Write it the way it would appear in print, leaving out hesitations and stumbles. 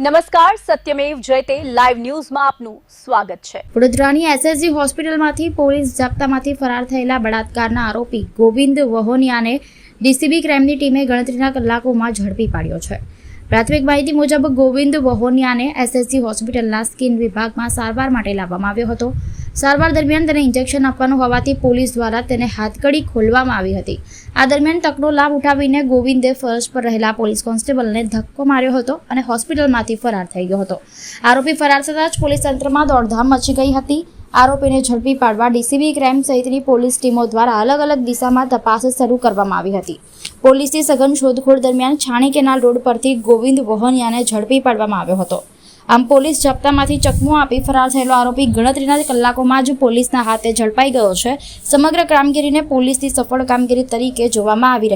નમસ્કાર, સત્યમેવ જયતે લાઈવ ન્યૂઝમાં આપનું સ્વાગત છે। વડોદરાની એસએસજી હોસ્પિટલમાંથી પોલીસ જપ્તામાંથી ફરાર થયેલા બળાત્કારના આરોપી ગોવિંદ વહોનિયાને ડીસીબી ક્રાઇમની ટીમે ગણતરીના કલાકોમાં ઝડપી પાડ્યો છે। પ્રાથમિક માહિતી મુજબ ગોવિંદ વહોનિયાને એસએસજી હોસ્પિટલના સ્કિન વિભાગમાં સારવાર માટે લાવવામાં આવ્યો હતો। સારવાર દરમિયાન તેને ઇન્જેક્શન આપવાનું હોવાથી પોલીસ દ્વારા તેને હાથકડી ખોલવામાં આવી હતી। આ દરમિયાન તકનો લાભ ઉઠાવીને ગોવિંદે ફરજ પર રહેલા પોલીસ કોન્સ્ટેબલને ધક્કો માર્યો હતો અને હોસ્પિટલમાંથી ફરાર થઈ ગયો હતો। આરોપી ફરાર થતાં જ પોલીસ તંત્રમાં દોડધામ મચી ગઈ હતી। આરોપીને ઝડપી પાડવા ડીસીબી ક્રાઇમ સહિતની પોલીસ ટીમો દ્વારા અલગ અલગ દિશામાં તપાસ શરૂ કરવામાં આવી હતી। પોલીસની સઘન શોધખોળ દરમિયાન છાણી કેનાલ રોડ પરથી ગોવિંદ વહોનિયાને ઝડપી પાડવામાં આવ્યો હતો। આમ પોલીસ જપ્તામાંથી ચકમો આપી ફરાર થયેલો આરોપી ગણતરીના કલાકોમાં જ પોલીસના હાથે ઝડપાઈ ગયો છે। સમગ્ર કામગીરીને પોલીસની સફળ કામગીરી તરીકે જોવામાં આવી રહી છે।